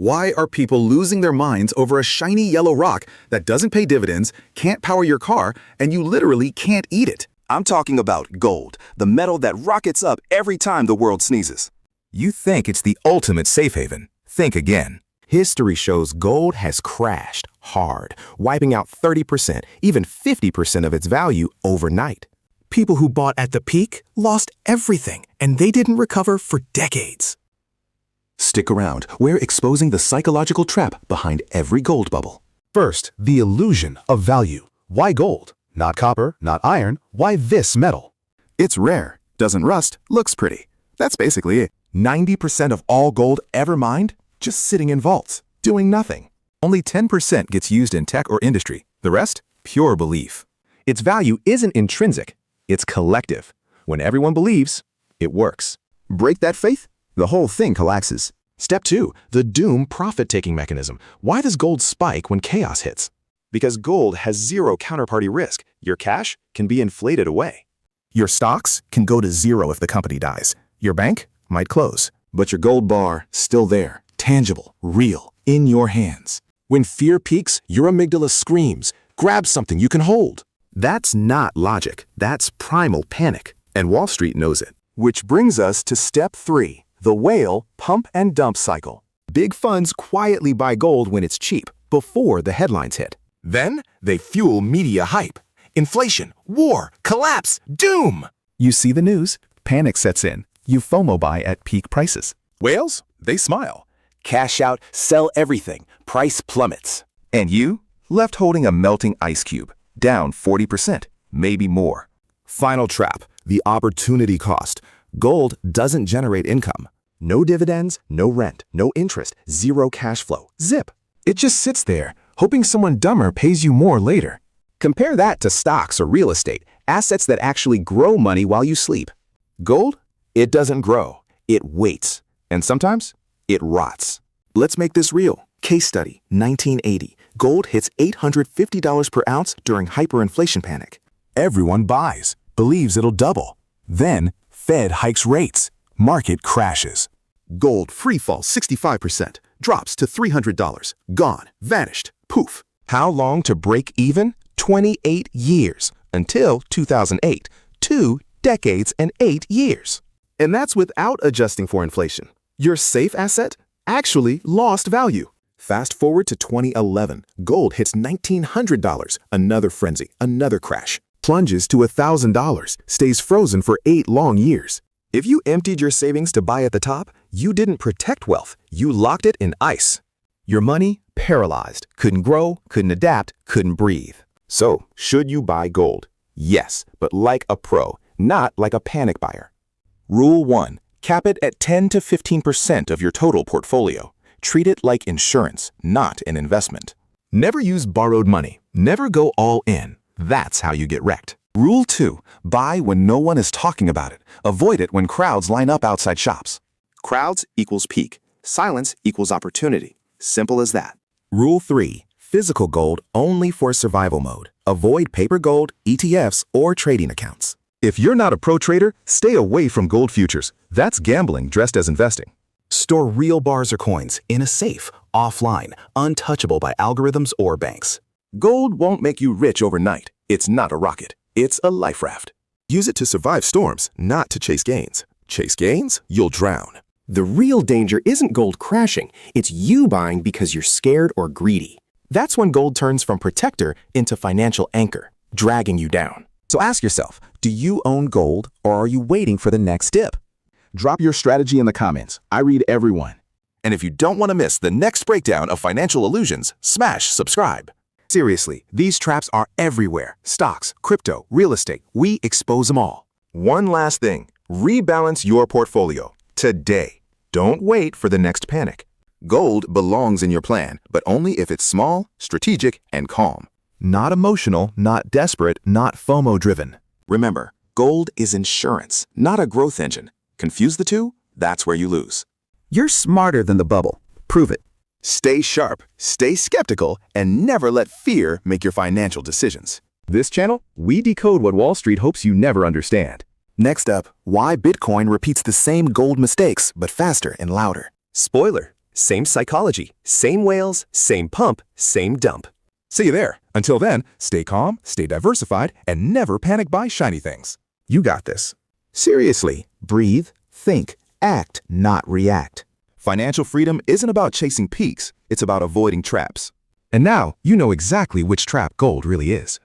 Why are people losing their minds over a shiny yellow rock that doesn't pay dividends, can't power your car, and you literally can't eat it? I'm talking about gold, the metal that rockets up every time the world sneezes. You think it's the ultimate safe haven. Think again. History shows gold has crashed hard, wiping out 30%, even 50% of its value overnight. People who bought at the peak lost everything, and they didn't recover for decades. Stick around. We're exposing the psychological trap behind every gold bubble. First, the illusion of value. Why gold? Not copper, not iron. Why this metal? It's rare, doesn't rust, looks pretty. That's basically it. 90% of all gold ever mined just sitting in vaults, doing nothing. Only 10% gets used in tech or industry. The rest, pure belief. Its value isn't intrinsic, it's collective. When everyone believes, it works. Break that faith, the whole thing collapses. Step 2, the doom profit-taking mechanism. Why does gold spike when chaos hits? Because gold has zero counterparty risk. Your cash can be inflated away. Your stocks can go to zero if the company dies. Your bank might close. But your gold bar, still there, tangible, real, in your hands. When fear peaks, your amygdala screams, grab something you can hold. That's not logic. That's primal panic. And Wall Street knows it. Which brings us to step 3, the whale pump and dump cycle. Big funds quietly buy gold when it's cheap, before the headlines hit. Then they fuel media hype. Inflation, war, collapse, doom. You see the news, panic sets in. You FOMO buy at peak prices. Whales, they smile. Cash out, sell everything, price plummets. And you, left holding a melting ice cube, down 40%, maybe more. Final trap, the opportunity cost. Gold doesn't generate income. No dividends, no rent, no interest, zero cash flow. Zip. It just sits there, hoping someone dumber pays you more later. Compare that to stocks or real estate, assets that actually grow money while you sleep. Gold? It doesn't grow. It waits. And sometimes, it rots. Let's make this real. Case study, 1980. Gold hits $850 per ounce during hyperinflation panic. Everyone buys, believes it'll double. Then, Fed hikes rates. Market crashes. Gold free falls 65%, drops to $300. Gone, vanished, poof. How long to break even? 28 years, until 2008. 2 decades and 8 years. And that's without adjusting for inflation. Your safe asset actually lost value. Fast forward to 2011. Gold hits $1,900. Another frenzy, another crash. Plunges to $1,000, stays frozen for 8 long years. If you emptied your savings to buy at the top, you didn't protect wealth. You locked it in ice. Your money paralyzed, couldn't grow, couldn't adapt, couldn't breathe. So, should you buy gold? Yes, but like a pro, not like a panic buyer. Rule 1. Cap it at 10 to 15% of your total portfolio. Treat it like insurance, not an investment. Never use borrowed money. Never go all in. That's how you get wrecked. Rule 2. Buy when no one is talking about it. Avoid it when crowds line up outside shops. Crowds equals peak. Silence equals opportunity. Simple as that. Rule 3. Physical gold only for survival mode. Avoid paper gold, ETFs, or trading accounts. If you're not a pro trader, stay away from gold futures. That's gambling dressed as investing. Store real bars or coins in a safe, offline, untouchable by algorithms or banks. Gold won't make you rich overnight. It's not a rocket. It's a life raft. Use it to survive storms, not to chase gains. Chase gains, you'll drown. The real danger isn't gold crashing. It's you buying because you're scared or greedy. That's when gold turns from protector into financial anchor, dragging you down. So ask yourself, do you own gold or are you waiting for the next dip? Drop your strategy in the comments. I read everyone. And if you don't want to miss the next breakdown of financial illusions, smash subscribe. Seriously, these traps are everywhere. Stocks, crypto, real estate, we expose them all. One last thing, rebalance your portfolio today. Don't wait for the next panic. Gold belongs in your plan, but only if it's small, strategic, and calm. Not emotional, not desperate, not FOMO-driven. Remember, gold is insurance, not a growth engine. Confuse the two, that's where you lose. You're smarter than the bubble. Prove it. Stay sharp, stay skeptical, and never let fear make your financial decisions. This channel, we decode what Wall Street hopes you never understand. Next up, why Bitcoin repeats the same gold mistakes, but faster and louder. Spoiler, Same psychology, same whales, same pump, same dump. See you there. Until then, stay calm, stay diversified, and never panic buy shiny things. You got this. Seriously, breathe, think, act, not react. Financial freedom isn't about chasing peaks, it's about avoiding traps. And now you know exactly which trap gold really is.